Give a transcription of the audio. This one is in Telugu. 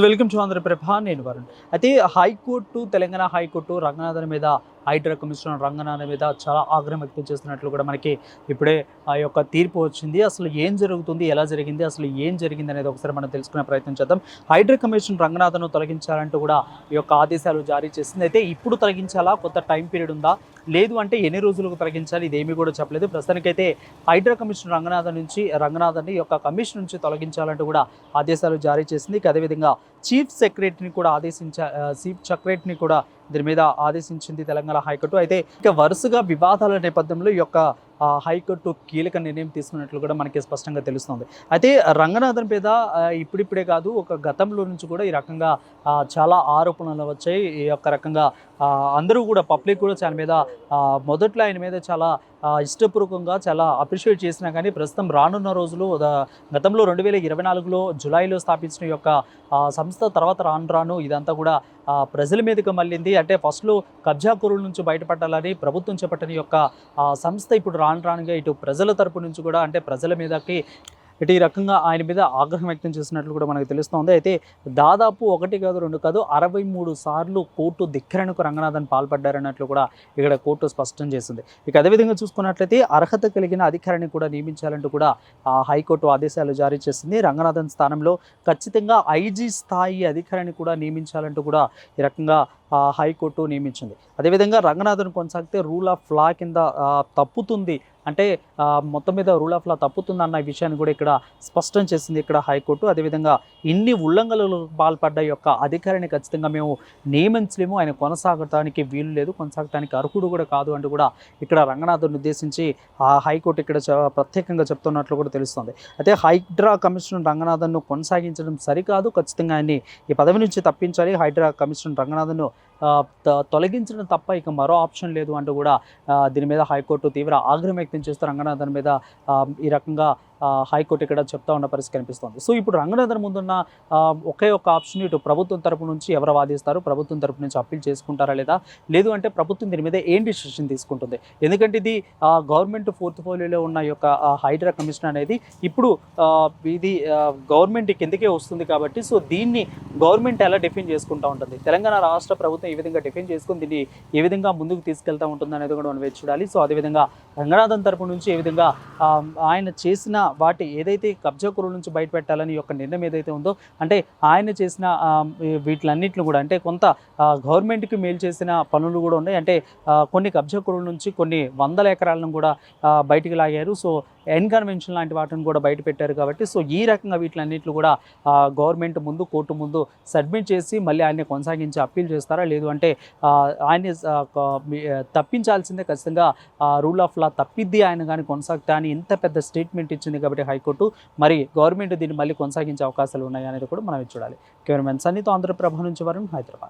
Welcome to Andhraprabha. నేను వరుణ్. అయితే హైకోర్టు, తెలంగాణ హైకోర్టు రంగనాథన్ మీద, హైడ్రా కమిషనర్ రంగనాథన్ మీద చాలా ఆగ్రహం వ్యక్తం చేస్తున్నట్లు కూడా మనకి ఇప్పుడే ఆ యొక్క తీర్పు వచ్చింది. అసలు ఏం జరుగుతుంది, ఎలా జరిగింది, అసలు ఏం జరిగింది అనేది ఒకసారి మనం తెలుసుకునే ప్రయత్నం చేద్దాం. హైడ్రా కమిషన్ రంగనాథన్ను తొలగించాలంటూ కూడా ఈ యొక్క ఆదేశాలు జారీ చేసింది. అయితే ఇప్పుడు తొలగించాలా, కొత్త టైం పీరియడ్ ఉందా, లేదు అంటే ఎన్ని రోజులకు తొలగించాలి, ఇదేమీ కూడా చెప్పలేదు. ప్రస్తుతానికైతే హైడ్రా కమిషన్ రంగనాథన్ని యొక్క కమిషన్ నుంచి తొలగించాలంటూ కూడా ఆదేశాలు జారీ చేసింది. అదేవిధంగా చీఫ్ సెక్రటరీని కూడా దీని మీద ఆదేశించింది తెలంగాణ హైకోర్టు. అయితే ఇక వరుసగా వివాదాల నేపథ్యంలో ఈ యొక్క హైకోర్టు కీలక నిర్ణయం తీసుకున్నట్లు కూడా మనకి స్పష్టంగా తెలుస్తుంది. అయితే రంగనాథన్ మీద ఇప్పుడిప్పుడే కాదు, ఒక గతంలో నుంచి కూడా ఈ రకంగా చాలా ఆరోపణలు వచ్చాయి. ఈ యొక్క రకంగా అందరూ కూడా పబ్లిక్ కూడా ఆయన మీద మొదట్లో ఆయన మీద చాలా ఇష్టపూర్వకంగా చాలా అప్రిషియేట్ చేసినా కానీ ప్రస్తుతం రానున్న రోజులు గతంలో 2024లో జులైలో స్థాపించిన ఈ యొక్క సంస్థ తర్వాత రాను ఇదంతా కూడా ప్రజల మీదకి మళ్ళింది. అంటే ఫస్ట్లో కబ్జాకోరుల నుంచి బయటపడాలని ప్రభుత్వం చేపట్టిన యొక్క సంస్థ ఇప్పుడు రానుగా ఇటు ప్రజల తరపు నుంచి కూడా, అంటే ప్రజల మీదకి ఇటు ఈ రకంగా ఆయన మీద ఆగ్రహం వ్యక్తం చేసినట్లు కూడా మనకు తెలుస్తోంది. అయితే దాదాపు 1 కాదు 2 కాదు 63 సార్లు కోర్టు ధిక్కరణకు రంగనాథన్ పాల్పడ్డారన్నట్లు కూడా ఇక్కడ కోర్టు స్పష్టం చేసింది. ఇక అదేవిధంగా చూసుకున్నట్లయితే అర్హత కలిగిన అధికారిని కూడా నియమించాలంటూ కూడా హైకోర్టు ఆదేశాలు జారీ చేసింది. రంగనాథన్ స్థానంలో ఖచ్చితంగా ఐజీ స్థాయి అధికారిని కూడా నియమించాలంటూ కూడా ఈ రకంగా హైకోర్టు నియమించింది. అదేవిధంగా రంగనాథన్ కొనసాగితే రూల్ ఆఫ్ లా కింద తప్పుతుంది, అంటే మొత్తం మీద రూల్ ఆఫ్ లా తప్పుతుందన్న విషయాన్ని కూడా ఇక్కడ స్పష్టం చేసింది ఇక్కడ హైకోర్టు. అదేవిధంగా ఇన్ని ఉల్లంఘనలకు పాల్పడ్డ యొక్క అధికారిని ఖచ్చితంగా మేము నియమించలేము, ఆయన కొనసాగటానికి వీలు లేదు, కొనసాగటానికి అర్హుడు కూడా కాదు అంటూ కూడా ఇక్కడ రంగనాథన్ ఉద్దేశించి హైకోర్టు ఇక్కడ ప్రత్యేకంగా చెప్తున్నట్లు కూడా తెలుస్తుంది. అయితే హైడ్రా కమిషనర్ రంగనాథన్ను కొనసాగించడం సరికాదు, ఖచ్చితంగా ఆయన్ని ఈ పదవి నుంచి తప్పించాలి, హైడ్రా కమిషనర్ రంగనాథన్ను తొలగించడం తప్ప ఇక మరో ఆప్షన్ లేదు అంటూ కూడా దీని మీద హైకోర్టు తీవ్ర ఆగ్రహం వ్యక్తం చేస్తూ రంగనాథన్ మీద ఈ రకంగా హైకోర్టు ఇక్కడ చెప్తా ఉన్న పరిస్థితి కనిపిస్తుంది. సో ఇప్పుడు రంగనాథన్ ముందున్న ఒకే ఒక ఆప్షన్, ఇటు ప్రభుత్వం తరపు నుంచి ఎవరు వాదిస్తారు, ప్రభుత్వం తరపు నుంచి అప్పీల్ చేసుకుంటారా లేదా, లేదు అంటే ప్రభుత్వం దీని మీద ఏం డిసిషన్ తీసుకుంటుంది. ఎందుకంటే ఇది గవర్నమెంట్ పోర్ట్ఫోలియోలో ఉన్న యొక్క హైడ్రా కమిషన్ అనేది ఇప్పుడు ఇది గవర్నమెంట్ కిందకే వస్తుంది కాబట్టి, సో దీన్ని గవర్నమెంట్ ఎలా డిఫైన్ చేసుకుంటూ ఉంటుంది, తెలంగాణ రాష్ట్ర ప్రభుత్వం ఏ విధంగా డిఫైన్ చేసుకుని దీన్ని ఏ విధంగా ముందుకు తీసుకెళ్తూ ఉంటుంది అనేది కూడా మనం వేచి చూడాలి. సో అదేవిధంగా రంగనాథన్ తరపు నుంచి ఏ విధంగా ఆయన చేసిన వాటి ఏదైతే కబ్జాకోరుల నుంచి బయటపెట్టాలని యొక్క నిర్ణయం ఏదైతే ఉందో, అంటే ఆయన చేసిన వీటిలన్నింటిని కూడా, అంటే కొంత గవర్నమెంట్కి మేలు చేసిన పనులు కూడా ఉన్నాయి. అంటే కొన్ని కబ్జాకోరుల నుంచి కొన్ని వందల ఎకరాలను కూడా బయటికి లాగారు. సో ఎన్కన్వెన్షన్ లాంటి వాటిని కూడా బయట పెట్టారు కాబట్టి, సో ఈ రకంగా వీటిలన్నింటిని కూడా గవర్నమెంట్ ముందు, కోర్టు ముందు సబ్మిట్ చేసి మళ్ళీ ఆయన్ని కొనసాగించి అప్పీల్ చేస్తారా, లేదు అంటే ఆయన్ని తప్పించాల్సిందే, ఖచ్చితంగా రూల్ ఆఫ్ లా తప్పిద్ది ఆయన కానీ కొనసాగుతా అని ఇంత పెద్ద స్టేట్మెంట్ ఇచ్చింది కాబట్టి హైకోర్టు, మరి గవర్నమెంట్ దీన్ని మళ్ళీ కొనసాగించే అవకాశాలు ఉన్నాయి అనేది కూడా మనం చూడాలి. కెమెరామెన్ సన్నీతో ఆంధ్రప్రభ నుంచి వరుణ్, హైదరాబాద్.